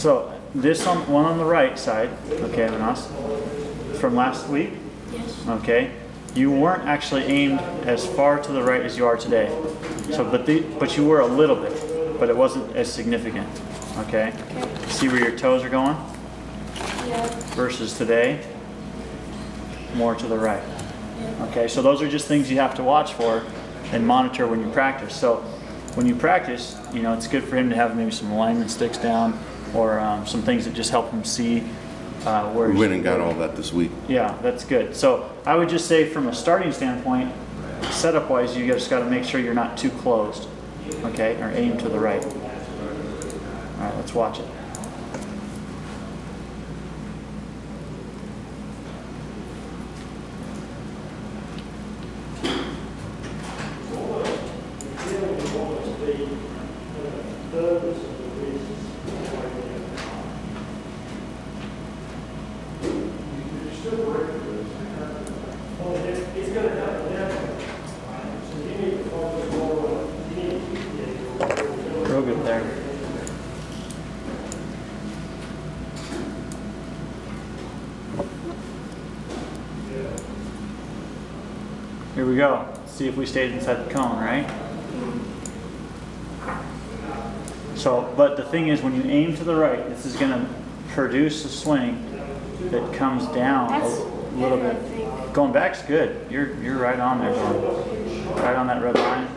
So this one on the right side, okay, Manas, from last week, Yes. okay, you weren't actually aimed as far to the right as you are today. So, but you were a little bit, but it wasn't as significant, okay? See where your toes are going? Yeah. Versus today, more to the right. Okay, so those are just things you have to watch for and monitor when you practice. So when you practice, you know, it's good for him to have maybe some alignment sticks down or some things that just help him see where we went and got all that this week. Yeah, that's good. So I would just say from a starting standpoint, setup wise, you just got to make sure you're not too closed, okay, or aim to the right. All right, let's watch it. Real good there. Here we go. Let's see if we stayed inside the cone, right? So, but the thing is, when you aim to the right, this is going to produce a swing that comes down a little bit. Going back's good. You're right on there, Dawn. Right on that red line.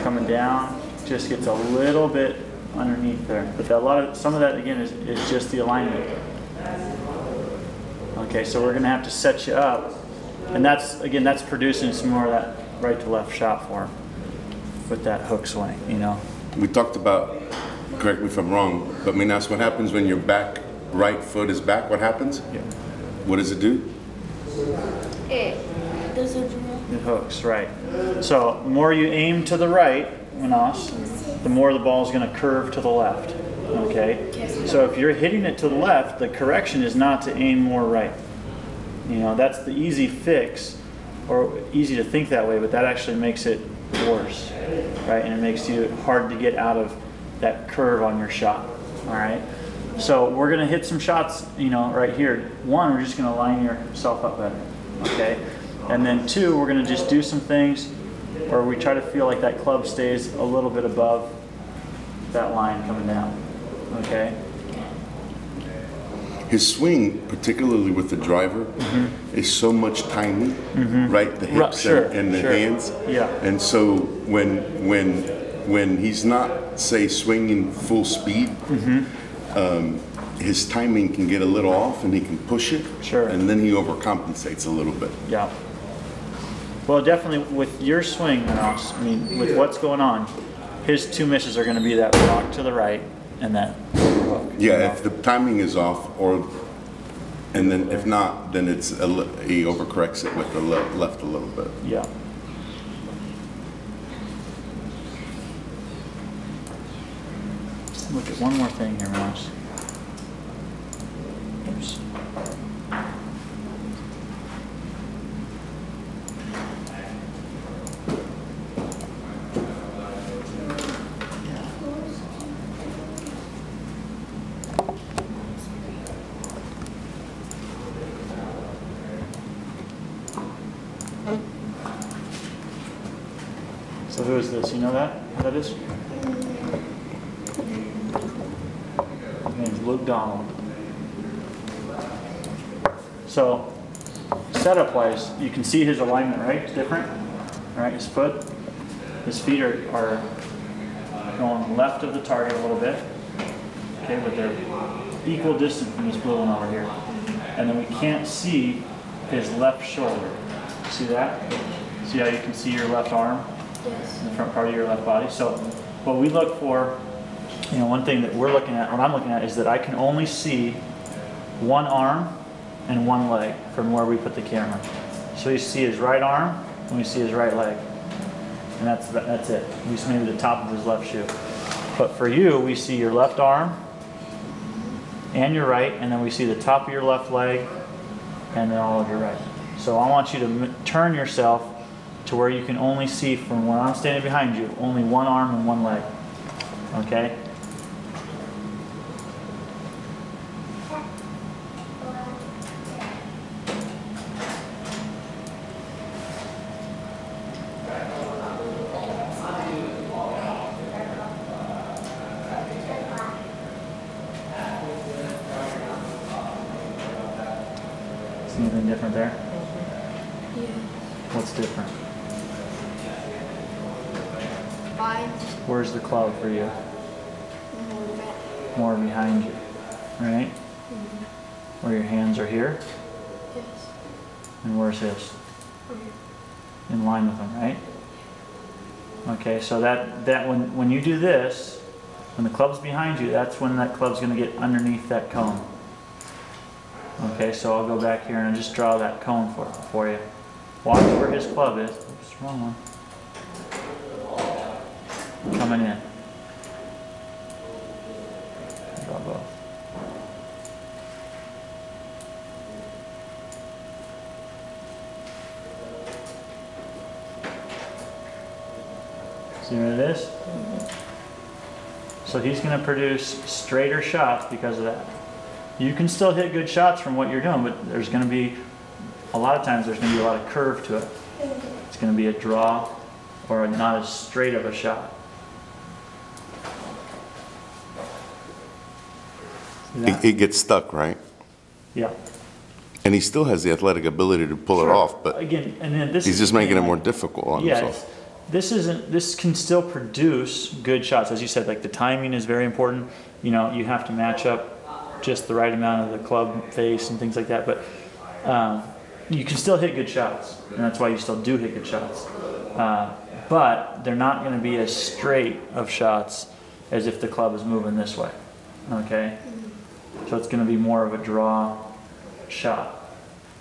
Coming down, just gets a little bit underneath there. But some of that again is just the alignment. Okay, so we're going to have to set you up, and that's producing some more of that right to left shot for him with that hook swing. You know. We talked about, correct me if I'm wrong, but Minas, what happens when your right foot is back? What happens? Yeah. What does it do? It does it. It hooks, right. So the more you aim to the right, Manas, the more the ball is going to curve to the left. Okay? So if you're hitting it to the left, the correction is not to aim more right. You know, that's the easy fix, or easy to think that way, but that actually makes it worse, right? And it makes it hard to get out of that curve on your shot, all right? So we're going to hit some shots, you know, right here. One, we're just going to line yourself up better, okay? And then two, we're going to just do some things where we try to feel like that club stays a little bit above that line coming down, okay? His swing, particularly with the driver, is so much timing, right? The hips and the hands. Yeah. And so when he's not, say, swinging full speed, his timing can get a little off, and he can push it. Sure. And then he overcompensates a little bit. Yeah. Well, definitely with your swing, Manas, I mean, with what's going on, his two misses are going to be that rock to the right and that hook. Yeah, if the timing is off, and then if not, then it's he overcorrects it with the left a little bit. Yeah. Look at one more thing here, Manas. Oops. So who is this? You know that? Who that is? His name's Luke Donald. So setup wise, you can see his alignment, right? It's different. All right, his feet are going left of the target a little bit. Okay, but they're equal distance from this blue one over here. And then we can't see his left shoulder. See that? See how you can see your left arm? Yes. In the front part of your left body. So what we look for, you know, one thing that we're looking at, what I'm looking at, is that I can only see one arm and one leg from where we put the camera. So you see his right arm and we see his right leg. And that's it. We see maybe the top of his left shoe. But for you, we see your left arm and your right, and then we see the top of your left leg and then all of your right. So I want you to turn yourself to where you can only see from where I'm standing behind you, only one arm and one leg. Okay? Anything different there? Yeah. What's different? Mine. Where's the club for you? More back. More behind you, right? Mm-hmm. Where your hands are here, Yes. and where's his? Mm-hmm. In line with him, right? Okay, so that when you do this, when the club's behind you, that's when that club's going to get underneath that cone. Okay, so I'll go back here and I'll just draw that cone for you. Watch where his club is. Oops, wrong one. Coming in. Draw both. See what it is? So he's going to produce straighter shots because of that. You can still hit good shots from what you're doing, but there's going to be, a lot of times there's going to be a lot of curve to it. It's going to be a draw or not as straight of a shot. See that? It gets stuck, right? Yeah. And he still has the athletic ability to pull it off, but again, and then this he's is just making it like- more difficult on Yeah, himself. this can still produce good shots. As you said, like the timing is very important. You know, you have to match up just the right amount of the club face and things like that. But you can still hit good shots, and that's why you still do hit good shots. But they're not going to be as straight of shots as if the club is moving this way. Okay? So it's going to be more of a draw shot.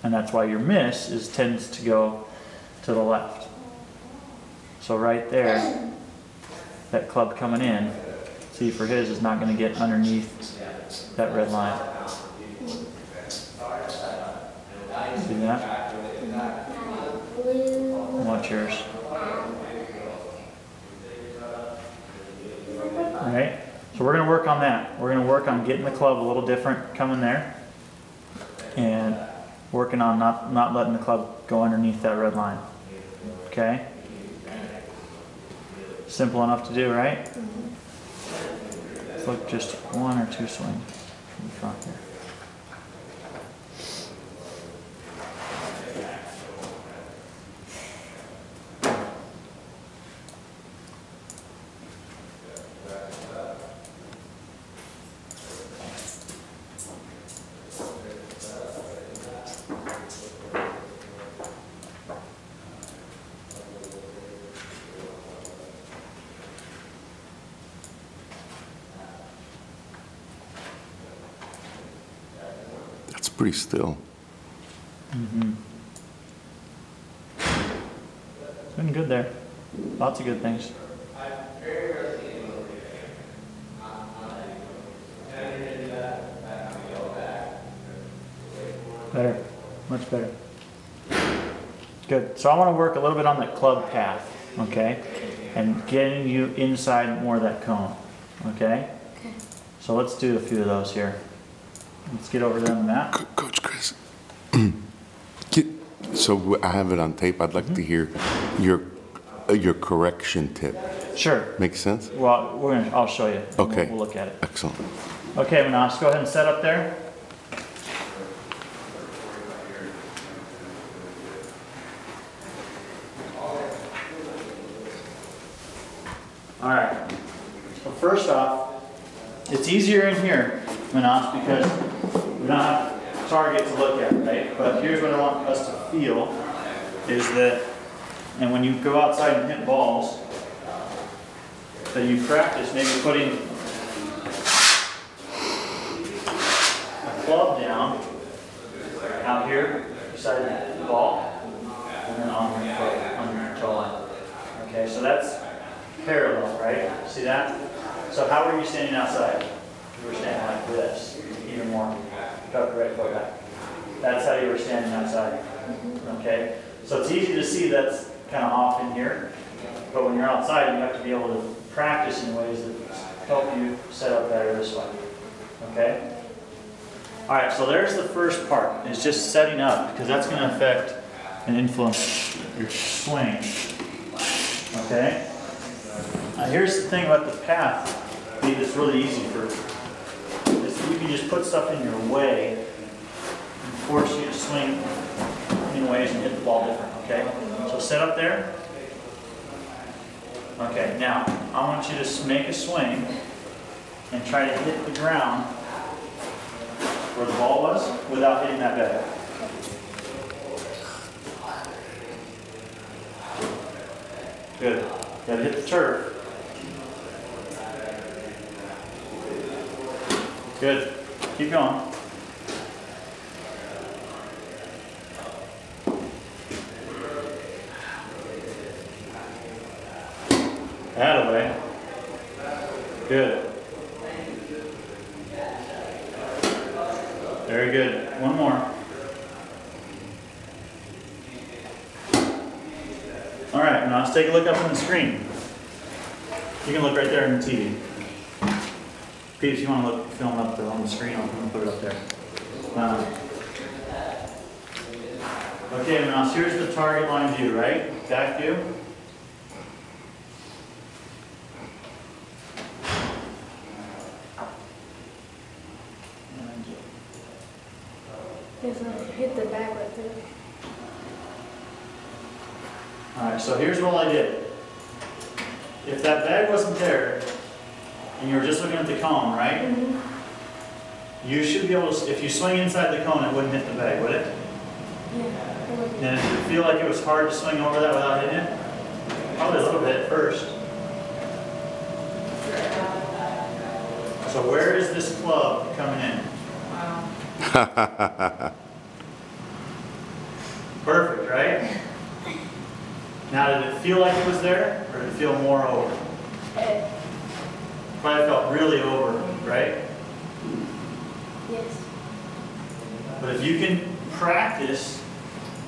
And that's why your miss tends to go to the left. So right there, that club coming in, see for his is not going to get underneath that red line. See that? Watch yours. Alright, so we're going to work on that. We're going to work on getting the club a little different coming there. And working on not letting the club go underneath that red line. Okay? Simple enough to do, right? Let's look just one or two swings from the front here. That's pretty still. Mm-hmm. It's been good there. Lots of good things. Better. Much better. Good. So I want to work a little bit on that club path, okay? And getting you inside more of that cone, okay? Okay. So let's do a few of those here. Let's get over there on the map. Coach Chris, so I have it on tape. I'd like to hear your correction tip. Sure. Make sense? Well, I'll show you. Okay. We'll look at it. Excellent. Okay, Manas, go ahead and set up there. All right. So first off, it's easier in here, Manas, because we don't have a target to look at, right? But here's what I want us to feel is that, and when you go outside and hit balls, that you practice maybe putting a club down out here beside the ball, and then on your foot, on your toe line. Okay, so that's parallel, right? See that? So how were you standing outside? You were standing like this, even more. Tuck the right foot back. That's how you were standing outside. Okay? So it's easy to see that's kind of off in here, but when you're outside, you have to be able to practice in ways that help you set up better this way. Okay? All right, so there's the first part, is just setting up, because that's going to affect and influence your swing. Okay? Now here's the thing about the path that's really easy for, is you can just put stuff in your way and force you to swing in ways and hit the ball different, okay? So set up there. Okay, now, I want you to make a swing and try to hit the ground where the ball was without hitting that bag. Good. Gotta hit the turf. Good. Keep going. That-a-way. Good. Very good. One more. All right, now let's take a look up on the screen. You can look right there in the TV. Pete, if you want to look, film up there on the screen, I'm going to put it up there. Okay, now here's the target line view, right? Back view. Hit the bag right there. Alright, so here's what I did. If that bag wasn't there, and you were just looking at the cone, right? Mm-hmm. You should be able to, if you swing inside the cone, it wouldn't hit the bag, would it? Yeah. And did you feel like it was hard to swing over that without hitting it? Probably a little bit at first. So where is this club coming in? Perfect, right? Now, did it feel like it was there, or did it feel more over? Probably felt really over, right? Yes. But if you can practice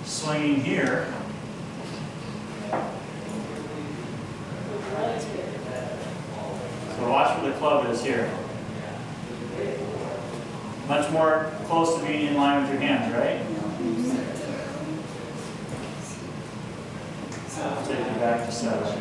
swinging here, so watch where the club is here. Much more close to being in line with your hands, right? I'll take you back to 7.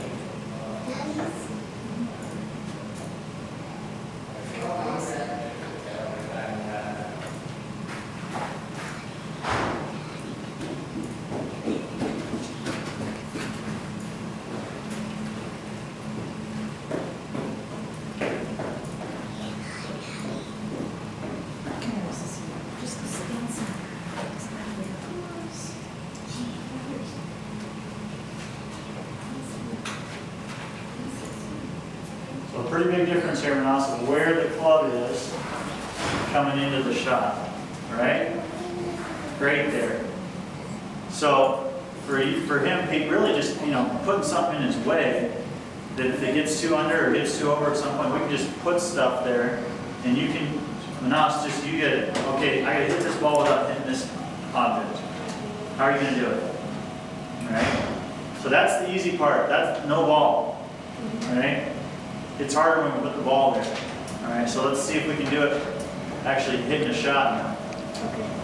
So a pretty big difference here, Manas, of where the club is coming into the shot, right? Right there. So for him, Pete, really just, putting something in his way, that if it gets too under or gets too over at some point, we can just put stuff there, and you can, Manas, just, you get it. Okay, I gotta hit this ball without hitting this object. How are you gonna do it? All right? So that's the easy part. That's no ball, all right? It's harder when we put the ball there. All right, so let's see if we can do it actually hitting a shot now. Okay.